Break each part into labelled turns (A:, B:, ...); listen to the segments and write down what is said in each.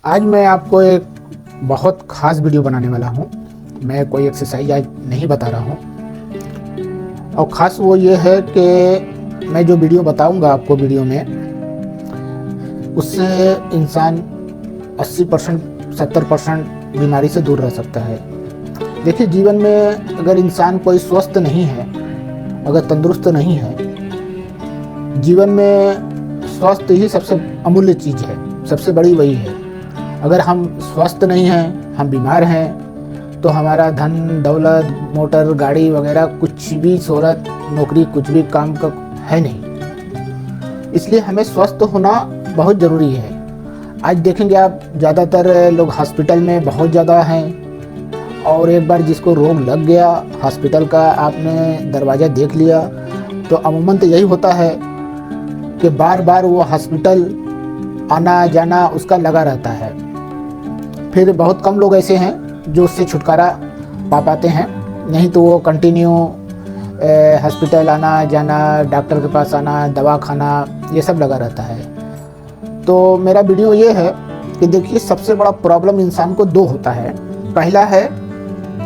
A: आज मैं आपको एक बहुत ख़ास वीडियो बनाने वाला हूँ। मैं कोई एक्सरसाइज आज नहीं बता रहा हूँ और ख़ास वो ये है कि मैं जो वीडियो बताऊँगा आपको वीडियो में, उससे इंसान 80% 70% बीमारी से दूर रह सकता है। देखिए, जीवन में अगर इंसान कोई स्वस्थ नहीं है, अगर तंदुरुस्त नहीं है, जीवन में स्वास्थ्य ही सबसे अमूल्य चीज़ है, सबसे बड़ी वही है। अगर हम स्वस्थ नहीं हैं, हम बीमार हैं, तो हमारा धन दौलत, मोटर गाड़ी वगैरह कुछ भी, शोहरत, नौकरी, कुछ भी काम का है नहीं। इसलिए हमें स्वस्थ होना बहुत ज़रूरी है। आज देखेंगे आप, ज़्यादातर लोग हॉस्पिटल में बहुत ज़्यादा हैं और एक बार जिसको रोग लग गया, हॉस्पिटल का आपने दरवाज़ा देख लिया, तो अमूमन तो यही होता है कि बार बार वो हॉस्पिटल आना जाना उसका लगा रहता है। फिर बहुत कम लोग ऐसे हैं जो उससे छुटकारा पा पाते हैं, नहीं तो वो कंटिन्यू हॉस्पिटल आना जाना, डॉक्टर के पास आना, दवा खाना, ये सब लगा रहता है। तो मेरा वीडियो ये है कि देखिए, सबसे बड़ा प्रॉब्लम इंसान को दो होता है। पहला है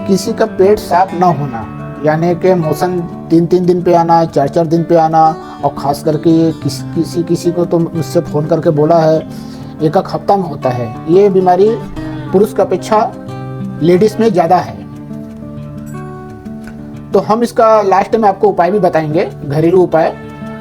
A: किसी का पेट साफ ना होना, यानी कि मोशन 3-3 दिन पे आना, 4-4 दिन पे आना, और ख़ास करके किसी को तो मुझसे फ़ोन करके बोला है एक हफ्ता में होता है। ये बीमारी पुरुष की अपेक्षा लेडीज़ में ज़्यादा है। तो हम इसका लास्ट में आपको उपाय भी बताएंगे, घरेलू उपाय।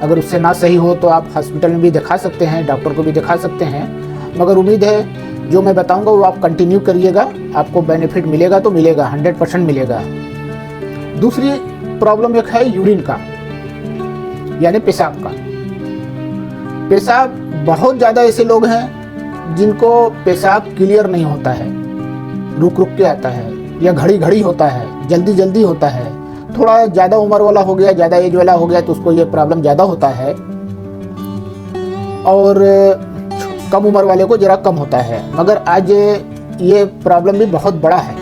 A: अगर उससे ना सही हो तो आप हॉस्पिटल में भी दिखा सकते हैं, डॉक्टर को भी दिखा सकते हैं। मगर उम्मीद है जो मैं बताऊंगा वो आप कंटिन्यू करिएगा, आपको बेनिफिट मिलेगा तो मिलेगा, 100% मिलेगा। दूसरी प्रॉब्लम एक है यूरिन का, यानी पेशाब का। पेशाब, बहुत ज़्यादा ऐसे लोग हैं जिनको पेशाब क्लियर नहीं होता है, रुक रुक के आता है या घड़ी घड़ी होता है, जल्दी जल्दी होता है। थोड़ा ज़्यादा उम्र वाला हो गया, ज़्यादा एज वाला हो गया तो उसको ये प्रॉब्लम ज़्यादा होता है, और कम उम्र वाले को ज़रा कम होता है। मगर आज ये प्रॉब्लम भी बहुत बड़ा है।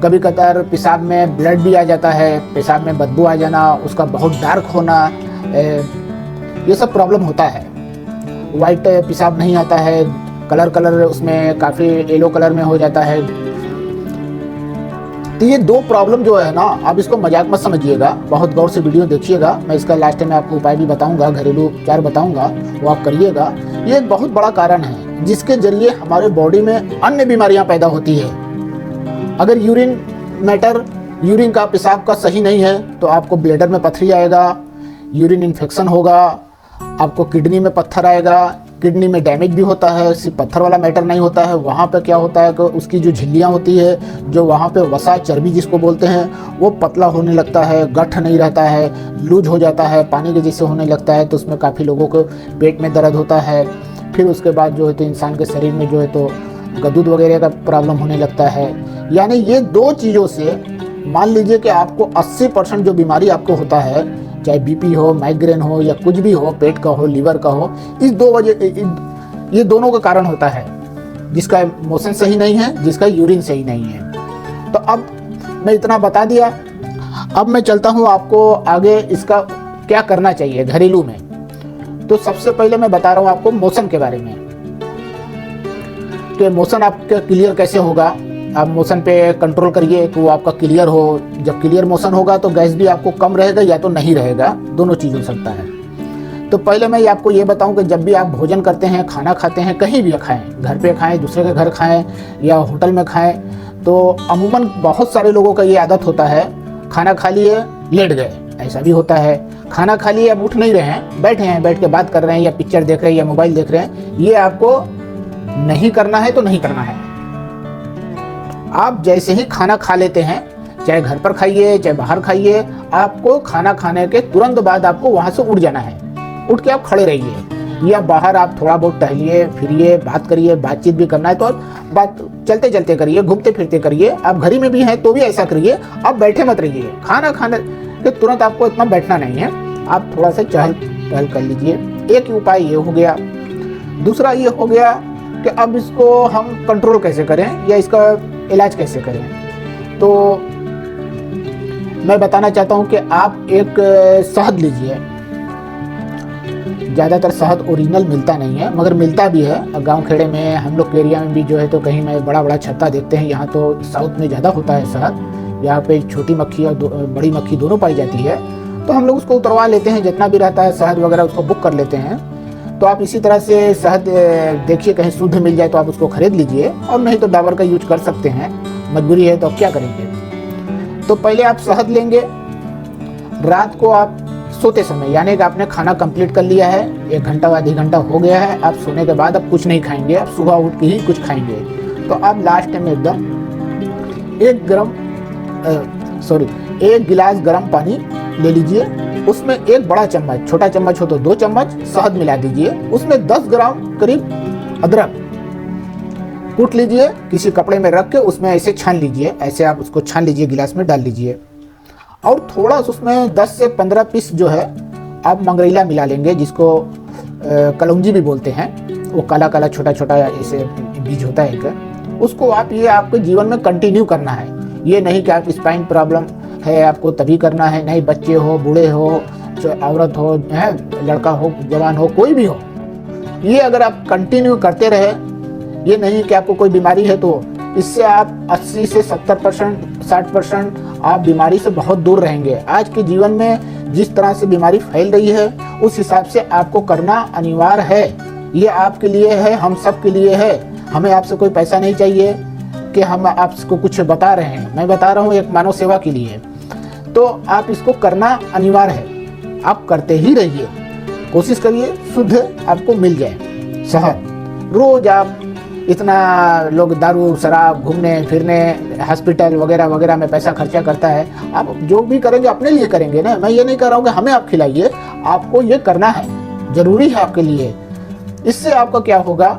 A: कभी कभार पेशाब में ब्लड भी आ जाता है, पेशाब में बदबू आ जाना, उसका बहुत डार्क होना, ये सब प्रॉब्लम होता है। वाइट पेशाब नहीं आता है, कलर उसमें काफ़ी येलो कलर में हो जाता है। तो ये दो प्रॉब्लम जो है ना, आप इसको मजाक मत समझिएगा, बहुत गौर से वीडियो देखिएगा। मैं इसका लास्ट में आपको उपाय भी बताऊंगा, घरेलू उपचार बताऊंगा, वो आप करिएगा। ये एक बहुत बड़ा कारण है जिसके जरिए हमारे बॉडी में अन्य बीमारियां पैदा होती है। अगर यूरिन का, पेशाब का सही नहीं है तो आपको ब्लैडर में पथरी आएगा, यूरिन इन्फेक्शन होगा, आपको किडनी में पत्थर आएगा, किडनी में डैमेज भी होता है। सिर्फ पत्थर वाला मैटर नहीं होता है, वहाँ पे क्या होता है कि उसकी जो झिल्लियाँ होती है, जो वहाँ पे वसा, चर्बी जिसको बोलते हैं, वो पतला होने लगता है, गठ नहीं रहता है, लूज हो जाता है, पानी के जैसे होने लगता है। तो उसमें काफ़ी लोगों को पेट में दर्द होता है। फिर उसके बाद जो है तो इंसान के शरीर में जो है तो गदूद वगैरह का प्रॉब्लम होने लगता है। यानी ये दो चीज़ों से मान लीजिए कि आपको 80% जो बीमारी आपको होता है, चाहे बीपी हो, माइग्रेन हो, या कुछ भी हो, पेट का हो, लीवर का हो, इस दो वजह, ये दोनों का कारण होता है। जिसका मोशन सही नहीं है, जिसका यूरिन सही नहीं है। तो अब मैं इतना बता दिया, अब मैं चलता हूँ आपको आगे इसका क्या करना चाहिए घरेलू में। तो सबसे पहले मैं बता रहा हूँ आपको मोशन के बारे में, कि मोशन आपका क्लियर कैसे होगा। आप मोशन पे कंट्रोल करिए कि वो आपका क्लियर हो। जब क्लियर मोशन होगा तो गैस भी आपको कम रहेगा या तो नहीं रहेगा, दोनों चीज़ हो सकता है। तो पहले मैं आपको ये बताऊं कि जब भी आप भोजन करते हैं, खाना खाते हैं, कहीं भी खाएं, घर पे खाएं, दूसरे के घर खाएं या होटल में खाएं, तो अमूमन बहुत सारे लोगों का ये आदत होता है, खाना खा लिए लेट गए, ऐसा भी होता है। खाना खा लिए, अब उठ नहीं रहे हैं, बैठे हैं, बैठ के बात कर रहे हैं या पिक्चर देख रहे हैं या मोबाइल देख रहे हैं। ये आपको नहीं करना है तो नहीं करना है। आप जैसे ही खाना खा लेते हैं, चाहे घर पर खाइए चाहे बाहर खाइए, आपको खाना खाने के तुरंत बाद आपको वहाँ से उठ जाना है। उठ के आप खड़े रहिए या बाहर आप थोड़ा बहुत टहलिए फिरिए, बात करिए, बातचीत भी करना है तो बात चलते चलते करिए, घूमते फिरते करिए। आप घर में भी हैं तो भी ऐसा करिए, आप बैठे मत रहिए। खाना खाने के तुरंत आपको इतना बैठना नहीं है, आप थोड़ा सा चहल पहल कर लीजिए। एक उपाय ये हो गया। दूसरा ये हो गया कि अब इसको हम कंट्रोल कैसे करें या इसका इलाज कैसे करें। तो मैं बताना चाहता हूं कि आप एक शहद लीजिए, ज़्यादातर शहद ओरिजिनल मिलता नहीं है, मगर मिलता भी है गांव खेड़े में, हम लोग के एरिया में भी जो है तो कहीं में बड़ा बड़ा छत्ता देखते हैं। यहाँ तो साउथ में ज़्यादा होता है शहद, यहाँ पे छोटी मक्खी और बड़ी मक्खी दोनों पाई जाती है। तो हम लोग उसको उतरवा लेते हैं, जितना भी रहता है शहद वगैरह उसको बुक कर लेते हैं। तो आप इसी तरह से शहद देखिए कहीं शुद्ध मिल जाए तो आप उसको खरीद लीजिए, और नहीं तो डाबर का यूज कर सकते हैं, मजबूरी है तो अब क्या करेंगे। तो पहले आप शहद लेंगे, रात को आप सोते समय, यानी कि आपने खाना कंप्लीट कर लिया है, 1 घंटा आधी घंटा हो गया है, आप सोने के बाद अब कुछ नहीं खाएंगे, आप सुबह उठ के ही कुछ खाएंगे। तो आप लास्ट में एकदम 1 गिलास गर्म पानी ले लीजिए, उसमें 1 बड़ा चम्मच, छोटा चम्मच हो तो 2 चम्मच शहद मिला दीजिए, उसमें 10 ग्राम करीब अदरक कूट लीजिए, किसी कपड़े में रख के उसमें ऐसे छान लीजिए, ऐसे आप उसको छान लीजिए, गिलास में डाल लीजिए। और थोड़ा उसमें 10 से 15 पीस जो है आप मंगरैला मिला लेंगे, जिसको कलौंजी भी बोलते हैं, वो काला काला छोटा छोटा ऐसे बीज होता है एक, उसको आप ये आपके जीवन में कंटिन्यू करना है। ये नहीं कि आप स्पाइन प्रॉब्लम है आपको तभी करना है, नहीं, बच्चे हो, बूढ़े हो, औरत हो, लड़का हो, जवान हो, कोई भी हो, ये अगर आप कंटिन्यू करते रहे, ये नहीं कि आपको कोई बीमारी है तो इससे आप 80 से 70%, 60% आप बीमारी से बहुत दूर रहेंगे। आज के जीवन में जिस तरह से बीमारी फैल रही है, उस हिसाब से आपको करना अनिवार्य है। ये आपके लिए है, हम सब के लिए है। हमें आपसे कोई पैसा नहीं चाहिए कि हम आपको कुछ बता रहे हैं, मैं बता रहा हूँ एक मानव सेवा के लिए। तो आप इसको करना अनिवार्य है, आप करते ही रहिए, कोशिश करिए शुद्ध आपको मिल जाए शहद। रोज आप इतना लोग दारू शराब घूमने फिरने हॉस्पिटल वगैरह वगैरह में पैसा खर्चा करता है, आप जो भी करेंगे अपने लिए करेंगे ना। मैं ये नहीं कह रहा हूँ कि हमें आप खिलाइए, आपको ये करना है, ज़रूरी है आपके लिए। इससे आपका क्या होगा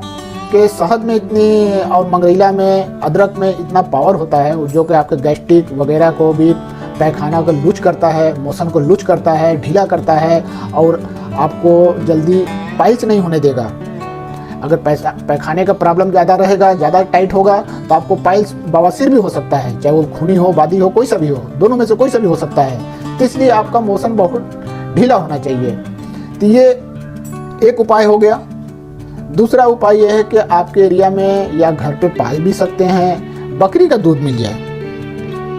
A: कि शहद में इतनी और मंगरैला में, अदरक में इतना पावर होता है जो कि आपके गैस्ट्रिक वगैरह को भी, पैखाना को लूज करता है, मोशन को लूज करता है, ढीला करता है, और आपको जल्दी पाइल्स नहीं होने देगा। अगर पैखाने का प्रॉब्लम ज़्यादा रहेगा, ज़्यादा टाइट होगा, तो आपको पाइल्स, बवासीर भी हो सकता है, चाहे वो खूनी हो, बादी हो, कोई सा भी हो, दोनों में से कोई सा भी हो सकता है। तो इसलिए आपका मोशन बहुत ढीला होना चाहिए। तो ये एक उपाय हो गया। दूसरा उपाय यह है कि आपके एरिया में या घर पे पाल भी सकते हैं, बकरी का दूध मिल जाए,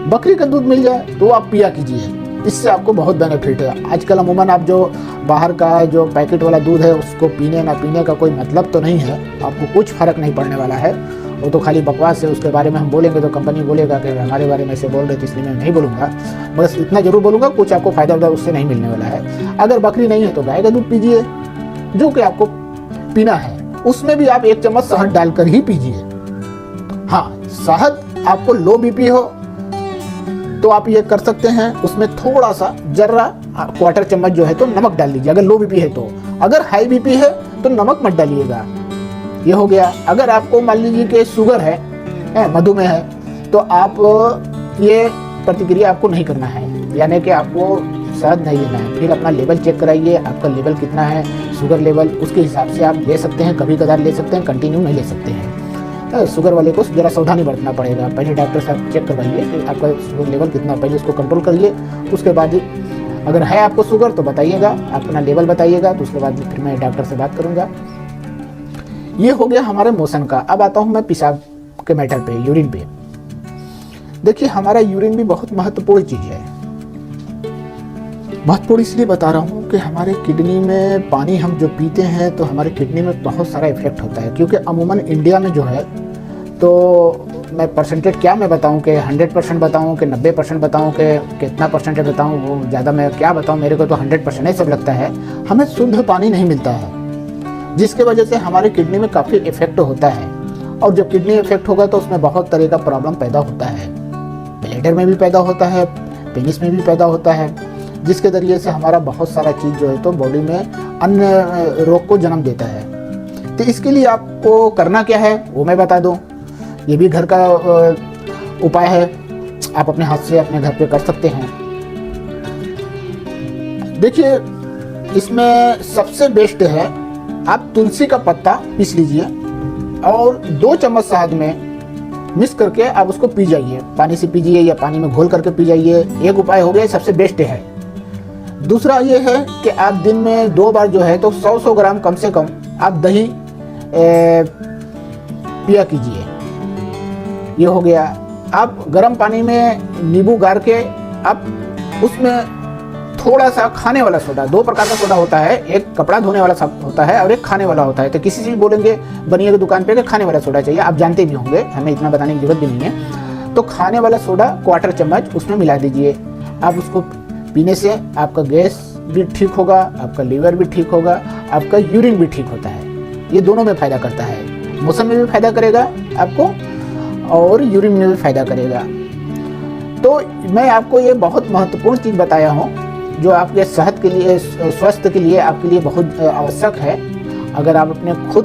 A: बकरी का दूध मिल जाए तो आप पिया कीजिए, इससे आपको बहुत बेनिफिट है। आजकल अमूमन आप जो बाहर का जो पैकेट वाला दूध है उसको पीने ना पीने का कोई मतलब तो नहीं है, आपको कुछ फ़र्क नहीं पड़ने वाला है, वो तो खाली बकवास है। उसके बारे में हम बोलेंगे तो कंपनी बोलेगा कि हमारे बारे में ऐसे बोल रहे थे, इसलिए मैं नहीं बोलूँगा। बस इतना ज़रूर बोलूँगा, कुछ आपको फ़ायदा उधर उससे नहीं मिलने वाला है। अगर बकरी नहीं है तो गाय का दूध पीजिए, जो कि आपको पीना है, उसमें भी आप 1 चम्मच शहद डालकर ही पीजिए। हाँ, शहद आपको लो बीपी हो तो आप ये कर सकते हैं, उसमें थोड़ा सा जर्रा 1/4 चम्मच जो है तो नमक डाल लीजिए, अगर लो बीपी है तो। अगर हाई बीपी है तो नमक मत डालिएगा। ये हो गया। अगर आपको मान लीजिए कि शुगर है, मधुमेह है, तो आप ये प्रतिक्रिया आपको नहीं करना है, यानी कि आपको शहद नहीं लेना है। फिर अपना लेवल चेक कराइए, आपका लेवल कितना है, शुगर लेवल, उसके हिसाब से आप ले सकते हैं, कभी कभार ले सकते हैं, कंटिन्यू नहीं ले सकते हैं। शुगर वाले को जरा सावधानी बरतना पड़ेगा। पहले डॉक्टर से आप चेक करवाइए कि आपका शुगर लेवल कितना, पहले उसको कंट्रोल करिए, उसके बाद अगर है आपको शुगर तो बताइएगा, अपना लेवल बताइएगा, तो उसके बाद फिर मैं डॉक्टर से बात करूँगा। ये हो गया हमारे मोशन का। अब आता हूँ मैं पेशाब के मैटर पे, यूरिन पे। देखिए, हमारा यूरिन भी बहुत महत्वपूर्ण चीज़ है। महत्वपूर्ण इसलिए बता रहा हूँ कि हमारे किडनी में पानी हम जो पीते हैं तो हमारे किडनी में बहुत सारा इफेक्ट होता है। क्योंकि अमूमन इंडिया में जो है, तो मैं परसेंटेज क्या मैं बताऊं कि 100% बताऊं कि 90% बताऊं कि कितना परसेंटेज बताऊं, वो ज़्यादा मैं क्या बताऊं, मेरे को तो 100% ही सब लगता है। हमें शुद्ध पानी नहीं मिलता है, जिसके वजह से हमारे किडनी में काफ़ी इफेक्ट होता है। और जब किडनी इफेक्ट होगा तो उसमें बहुत तरह का प्रॉब्लम पैदा होता है, ब्लैडर में भी पैदा होता है, पेनिस में भी पैदा होता है, जिसके ज़रिए से हमारा बहुत सारा चीज़ जो है तो बॉडी में अन्य रोग को जन्म देता है। तो इसके लिए आपको करना क्या है वो मैं बता दूं। ये भी घर का उपाय है, आप अपने हाथ से अपने घर पे कर सकते हैं। देखिए, इसमें सबसे बेस्ट है, आप तुलसी का पत्ता पीस लीजिए और 2 चम्मच शहद में मिक्स करके आप उसको पी जाइए, पानी से पीजिए या पानी में घोल करके पी जाइए। एक उपाय हो गया, सबसे बेस्ट है। दूसरा ये है कि आप दिन में 2 बार जो है तो 100-100 ग्राम कम से कम आप दही पिया कीजिए। ये हो गया। आप गर्म पानी में नींबू गार के आप उसमें थोड़ा सा खाने वाला सोडा, 2 प्रकार का सोडा होता है, एक कपड़ा धोने वाला होता है और एक खाने वाला होता है। तो किसी से भी बोलेंगे बनिए की दुकान पे कि खाने वाला सोडा चाहिए, आप जानते भी होंगे, हमें इतना बताने की जरूरत भी नहीं है। तो खाने वाला सोडा 1/4 चम्मच उसमें मिला दीजिए। आप उसको पीने से आपका गैस भी ठीक होगा, आपका लीवर भी ठीक होगा, आपका यूरिन भी ठीक होता है। ये दोनों में फ़ायदा करता है, मौसम में भी फ़ायदा करेगा आपको और यूरिन में भी फ़ायदा करेगा। तो मैं आपको ये बहुत महत्वपूर्ण चीज़ बताया हूँ जो आपके सेहत के लिए, स्वास्थ्य के लिए आपके लिए बहुत आवश्यक है। अगर आप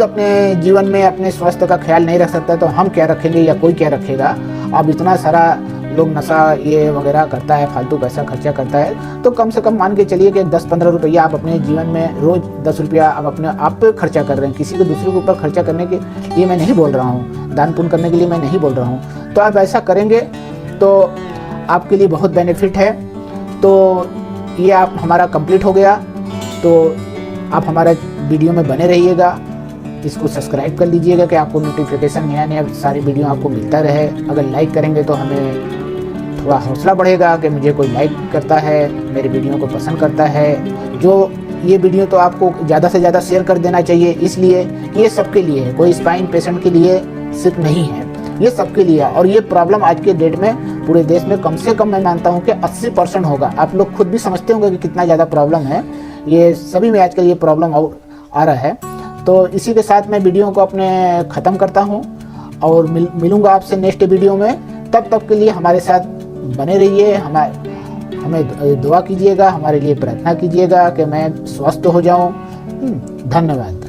A: अपने जीवन में अपने स्वास्थ्य का ख्याल नहीं रख सकते तो हम क्या रखेंगे या कोई क्या रखेगा। आप इतना सारा लोग नशा ये वगैरह करता है, फालतू पैसा खर्चा करता है, तो कम से कम मान के चलिए कि 10-15 रुपया आप अपने जीवन में रोज़ 10 रुपया आप अपने आप पे खर्चा कर रहे हैं। किसी को दूसरे के ऊपर खर्चा करने के लिए मैं नहीं बोल रहा हूँ, दान पुण्य करने के लिए मैं नहीं बोल रहा हूँ। तो आप ऐसा करेंगे तो आपके लिए बहुत बेनिफिट है। तो ये आप हमारा कंप्लीट हो गया। तो आप हमारा वीडियो में बने रहिएगा, इसको सब्सक्राइब कर लीजिएगा कि आपको नोटिफिकेशन नया सारी वीडियो आपको मिलता रहे। अगर लाइक करेंगे तो हमें थोड़ा हौसला बढ़ेगा कि मुझे कोई लाइक करता है, मेरे वीडियो को पसंद करता है। जो ये वीडियो तो आपको ज़्यादा से ज़्यादा शेयर कर देना चाहिए, इसलिए कि ये सबके लिए है, कोई स्पाइन पेशेंट के लिए सिर्फ नहीं है, ये सबके लिए। और ये प्रॉब्लम आज के डेट में पूरे देश में कम से कम मैं मानता हूँ कि 80% होगा। आप लोग खुद भी समझते होंगे कि कितना ज़्यादा प्रॉब्लम है, ये सभी में आजकल ये प्रॉब्लम आ रहा है। तो इसी के साथ मैं वीडियो को अपने ख़त्म करता हूँ और मिलूँगा आपसे नेक्स्ट वीडियो में। तब तक के लिए हमारे साथ बने रहिए, हमें दुआ कीजिएगा, हमारे लिए प्रार्थना कीजिएगा कि मैं स्वस्थ हो जाऊँ। धन्यवाद।